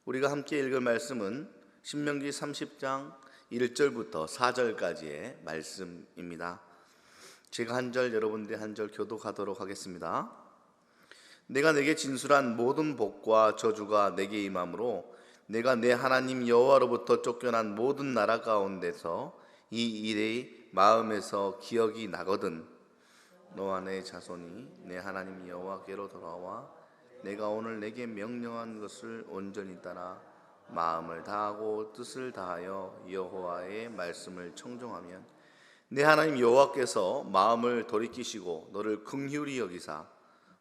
우리가 함께 읽을 말씀은 신명기 30장 1절부터 4절까지의 말씀입니다. 제가 한 절, 여러분들이 한 절 교독하도록 하겠습니다. 내가 내게 진술한 모든 복과 저주가 내게 임함으로 내가 내 하나님 여호와로부터 쫓겨난 모든 나라 가운데서 이 일의 마음에서 기억이 나거든 너와 내 자손이 내 하나님 여호와께로 돌아와 내가 오늘 내게 명령한 것을 온전히 따라 마음을 다하고 뜻을 다하여 여호와의 말씀을 청종하면 내 하나님 여호와께서 마음을 돌이키시고 너를 긍휼히 여기사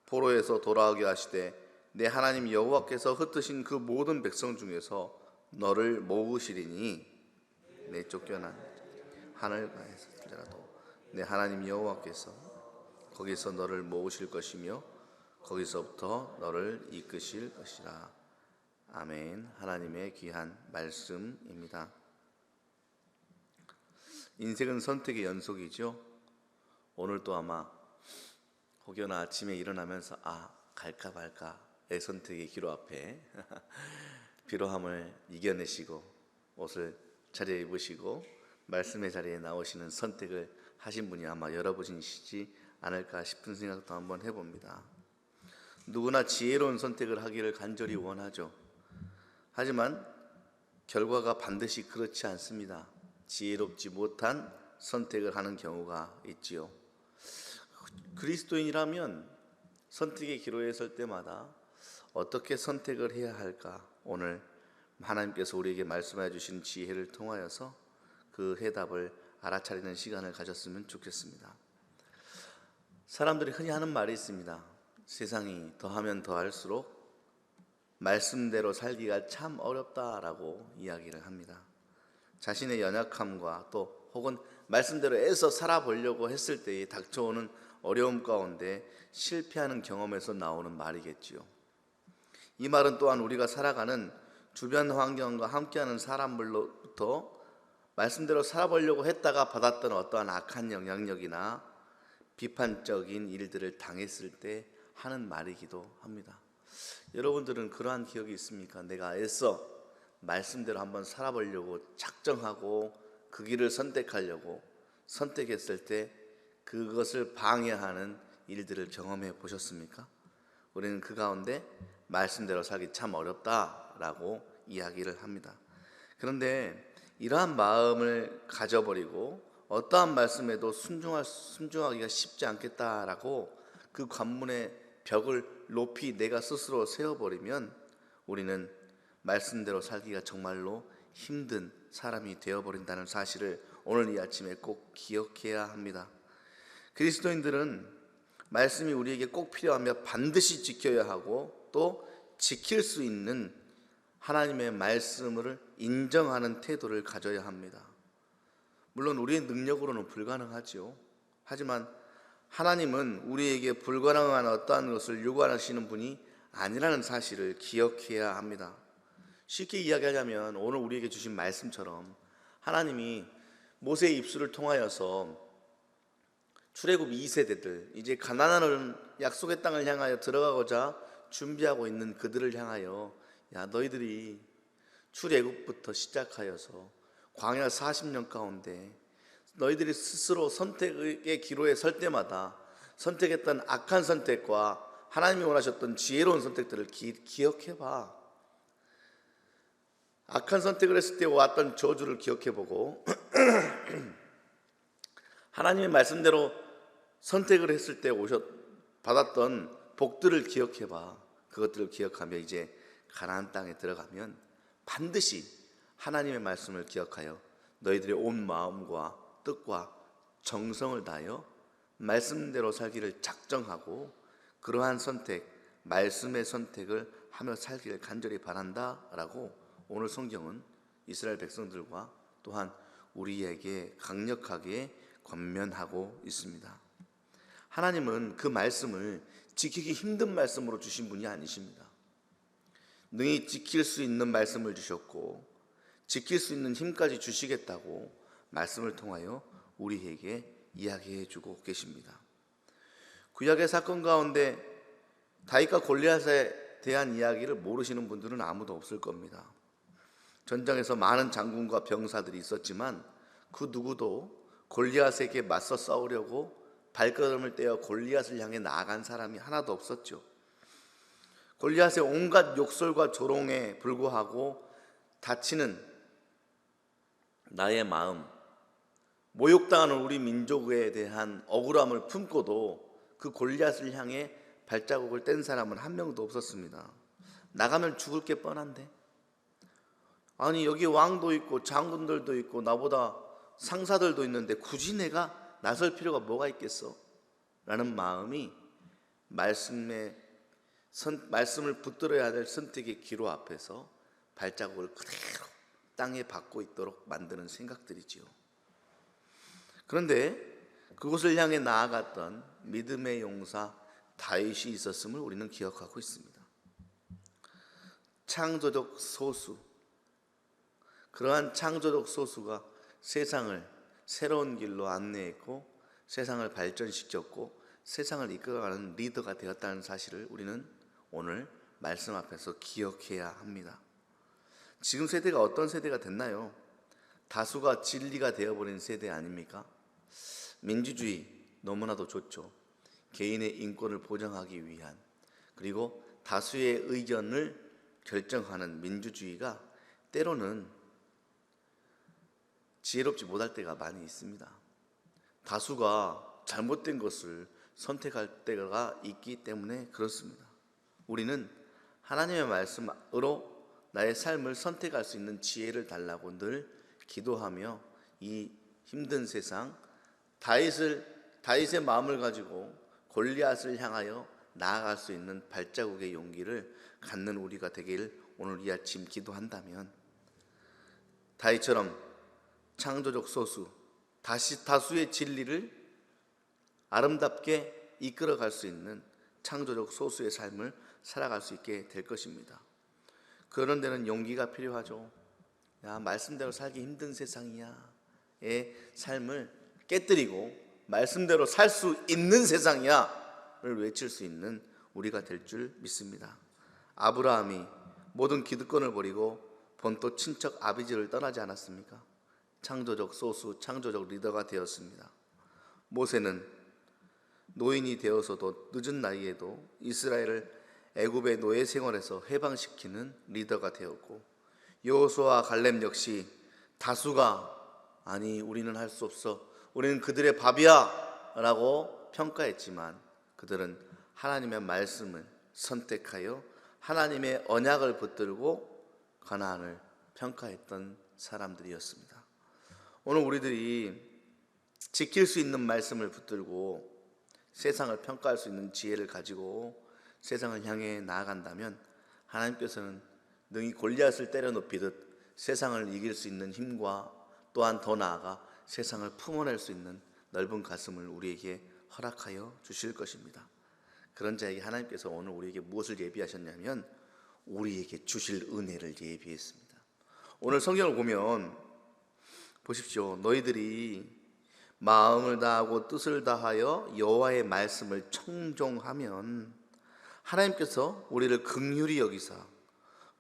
포로에서 돌아오게 하시되 내 하나님 여호와께서 흩으신 그 모든 백성 중에서 너를 모으시리니 내 쫓겨난 하늘가에서라도 내 하나님 여호와께서 거기서 너를 모으실 것이며 거기서부터 너를 이끄실 것이라. 아멘. 하나님의 귀한 말씀입니다. 인생은 선택의 연속이죠. 오늘도 아마 혹여나 아침에 일어나면서 갈까 말까의 선택의 기로 앞에 피로함을 이겨내시고 옷을 차려입으시고 말씀의 자리에 나오시는 선택을 하신 분이 아마 여러분이시지 않을까 싶은 생각도 한번 해봅니다. 누구나 지혜로운 선택을 하기를 간절히 원하죠. 하지만 결과가 반드시 그렇지 않습니다. 지혜롭지 못한 선택을 하는 경우가 있지요. 그리스도인이라면 선택의 기로에 설 때마다 어떻게 선택을 해야 할까? 오늘 하나님께서 우리에게 말씀해 주신 지혜를 통하여서 그 해답을 알아차리는 시간을 가졌으면 좋겠습니다. 사람들이 흔히 하는 말이 있습니다. 세상이 더하면 더할수록 말씀대로 살기가 참 어렵다라고 이야기를 합니다. 자신의 연약함과 또 혹은 말씀대로 애써 살아보려고 했을 때에 닥쳐오는 어려움 가운데 실패하는 경험에서 나오는 말이겠지요. 이 말은 또한 우리가 살아가는 주변 환경과 함께하는 사람들로부터 말씀대로 살아보려고 했다가 받았던 어떠한 악한 영향력이나 비판적인 일들을 당했을 때 하는 말이기도 합니다. 여러분들은 그러한 기억이 있습니까? 내가 애써 말씀대로 한번 살아보려고 작정하고 그 길을 선택하려고 선택했을 때 그것을 방해하는 일들을 경험해 보셨습니까? 우리는 그 가운데 말씀대로 살기 참 어렵다라고 이야기를 합니다. 그런데 이러한 마음을 가져버리고 어떠한 말씀에도 순종하기가 쉽지 않겠다라고 그 관문의 벽을 높이 내가 스스로 세워버리면 우리는 말씀대로 살기가 정말로 힘든 사람이 되어버린다는 사실을 오늘 이 아침에 꼭 기억해야 합니다. 그리스도인들은 말씀이 우리에게 꼭 필요하며 반드시 지켜야 하고 또 지킬 수 있는 하나님의 말씀을 인정하는 태도를 가져야 합니다. 물론 우리의 능력으로는 불가능하지요. 하지만 하나님은 우리에게 불가능한 어떠한 것을 요구하시는 분이 아니라는 사실을 기억해야 합니다. 쉽게 이야기하자면 오늘 우리에게 주신 말씀처럼 하나님이 모세의 입술을 통하여서 출애굽 2세대들 이제 가나안 약속의 땅을 향하여 들어가고자 준비하고 있는 그들을 향하여 너희들이 출애굽부터 시작하여서 광야 40년 가운데 너희들이 스스로 선택의 기로에 설 때마다 선택했던 악한 선택과 하나님이 원하셨던 지혜로운 선택들을 기억해봐. 악한 선택을 했을 때 왔던 저주를 기억해보고 하나님의 말씀대로 선택을 했을 때 받았던 복들을 기억해봐. 그것들을 기억하며 이제 가나안 땅에 들어가면 반드시 하나님의 말씀을 기억하여 너희들의 온 마음과 뜻과 정성을 다하여 말씀대로 살기를 작정하고 그러한 선택, 말씀의 선택을 하며 살기를 간절히 바란다라고 오늘 성경은 이스라엘 백성들과 또한 우리에게 강력하게 권면하고 있습니다. 하나님은 그 말씀을 지키기 힘든 말씀으로 주신 분이 아니십니다. 능히 지킬 수 있는 말씀을 주셨고 지킬 수 있는 힘까지 주시겠다고 말씀을 통하여 우리에게 이야기해 주고 계십니다. 구약의 사건 가운데 다윗과 골리앗의 대한 이야기를 모르시는 분들은 아무도 없을 겁니다. 전장에서 많은 장군과 병사들이 있었지만 그 누구도 골리앗에게 맞서 싸우려고 발걸음을 떼어 골리앗을 향해 나아간 사람이 하나도 없었죠. 골리앗의 온갖 욕설과 조롱에 불구하고 다치는 나의 마음, 모욕당하는 우리 민족에 대한 억울함을 품고도 그 골리앗을 향해 발자국을 뗀 사람은 한 명도 없었습니다. 나가면 죽을 게 뻔한데, 아니 여기 왕도 있고 장군들도 있고 나보다 상사들도 있는데 굳이 내가 나설 필요가 뭐가 있겠어? 라는 마음이 말씀을 붙들어야 될 선택의 기로 앞에서 발자국을 그대로 땅에 박고 있도록 만드는 생각들이지요. 그런데 그곳을 향해 나아갔던 믿음의 용사 다윗이 있었음을 우리는 기억하고 있습니다. 창조적 소수, 그러한 창조적 소수가 세상을 새로운 길로 안내했고 세상을 발전시켰고 세상을 이끌어가는 리더가 되었다는 사실을 우리는 오늘 말씀 앞에서 기억해야 합니다. 지금 세대가 어떤 세대가 됐나요? 다수가 진리가 되어버린 세대 아닙니까? 민주주의 너무나도 좋죠. 개인의 인권을 보장하기 위한, 그리고 다수의 의견을 결정하는 민주주의가 때로는 지혜롭지 못할 때가 많이 있습니다. 다수가 잘못된 것을 선택할 때가 있기 때문에 그렇습니다. 우리는 하나님의 말씀으로 나의 삶을 선택할 수 있는 지혜를 달라고 늘 기도하며 이 힘든 세상, 다윗의 마음을 가지고 골리앗을 향하여 나아갈 수 있는 발자국의 용기를 갖는 우리가 되길 오늘 이 아침 기도한다면, 다윗처럼 창조적 소수, 다수의 진리를 아름답게 이끌어갈 수 있는 창조적 소수의 삶을 살아갈 수 있게 될 것입니다. 그런 데는 용기가 필요하죠. 야, 말씀대로 살기 힘든 세상이야의 삶을 깨뜨리고 말씀대로 살 수 있는 세상이야를 외칠 수 있는 우리가 될 줄 믿습니다. 아브라함이 모든 기득권을 버리고 본토 친척 아비지를 떠나지 않았습니까? 창조적 소수, 창조적 리더가 되었습니다. 모세는 노인이 되어서도 늦은 나이에도 이스라엘을 애굽의 노예 생활에서 해방시키는 리더가 되었고, 여호수아와 갈렙 역시 다수가 아니 우리는 할 수 없어, 우리는 그들의 밥이야 라고 평가했지만 그들은 하나님의 말씀을 선택하여 하나님의 언약을 붙들고 가나안을 평가했던 사람들이었습니다. 오늘 우리들이 지킬 수 있는 말씀을 붙들고 세상을 평가할 수 있는 지혜를 가지고 세상을 향해 나아간다면 하나님께서는 능히 골리앗을 때려눕히듯 세상을 이길 수 있는 힘과 또한 더 나아가 세상을 품어낼 수 있는 넓은 가슴을 우리에게 허락하여 주실 것입니다. 그런 자에게 하나님께서 오늘 우리에게 무엇을 예비하셨냐면 우리에게 주실 은혜를 예비했습니다. 오늘 성경을 보면 보십시오. 너희들이 마음을 다하고 뜻을 다하여 여호와의 말씀을 청종하면 하나님께서 우리를 긍휼히 여기사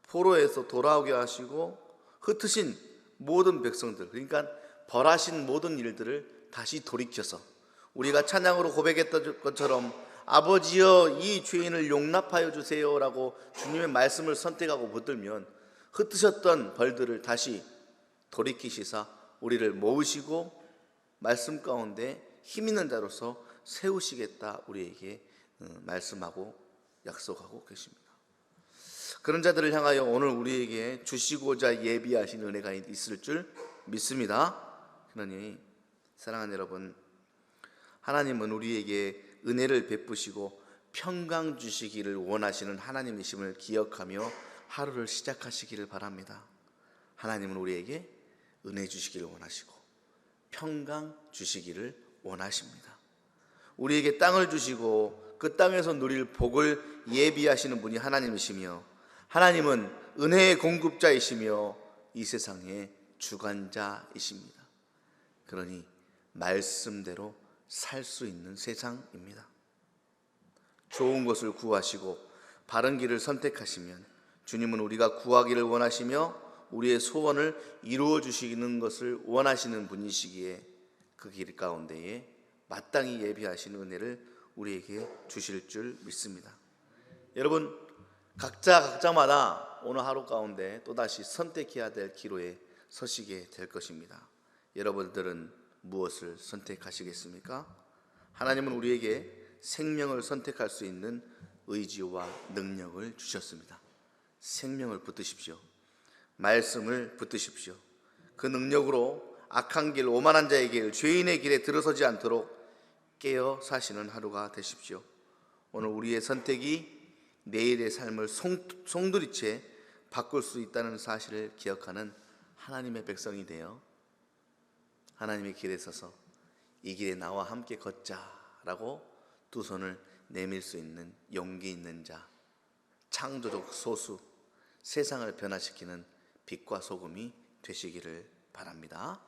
포로에서 돌아오게 하시고 흩으신 모든 백성들, 그러니까 벌하신 모든 일들을 다시 돌이켜서 우리가 찬양으로 고백했던 것처럼 아버지여 이 죄인을 용납하여 주세요라고 주님의 말씀을 선택하고 붙들면 흩으셨던 벌들을 다시 돌이키시사 우리를 모으시고 말씀 가운데 힘 있는 자로서 세우시겠다 우리에게 말씀하고 약속하고 계십니다. 그런 자들을 향하여 오늘 우리에게 주시고자 예비하신 은혜가 있을 줄 믿습니다. 그러니 사랑하는 여러분, 하나님은 우리에게 은혜를 베푸시고 평강 주시기를 원하시는 하나님이심을 기억하며 하루를 시작하시기를 바랍니다. 하나님은 우리에게 은혜 주시기를 원하시고 평강 주시기를 원하십니다. 우리에게 땅을 주시고 그 땅에서 누릴 복을 예비하시는 분이 하나님이시며, 하나님은 은혜의 공급자이시며 이 세상의 주관자이십니다. 그러니 말씀대로 살 수 있는 세상입니다. 좋은 것을 구하시고 바른 길을 선택하시면 주님은 우리가 구하기를 원하시며 우리의 소원을 이루어 주시는 것을 원하시는 분이시기에 그 길 가운데에 마땅히 예비하신 은혜를 우리에게 주실 줄 믿습니다. 여러분, 각자마다 오늘 하루 가운데 또다시 선택해야 될 기로에 서시게 될 것입니다. 여러분들은 무엇을 선택하시겠습니까? 하나님은 우리에게 생명을 선택할 수 있는 의지와 능력을 주셨습니다. 생명을 붙드십시오. 말씀을 붙드십시오. 그 능력으로 악한 길, 오만한 자의 길, 죄인의 길에 들어서지 않도록 깨어 사시는 하루가 되십시오. 오늘 우리의 선택이 내일의 삶을 송두리째 바꿀 수 있다는 사실을 기억하는 하나님의 백성이 되어 하나님의 길에 서서 이 길에 나와 함께 걷자라고 두 손을 내밀 수 있는 용기 있는 자, 창조적 소수, 세상을 변화시키는 빛과 소금이 되시기를 바랍니다.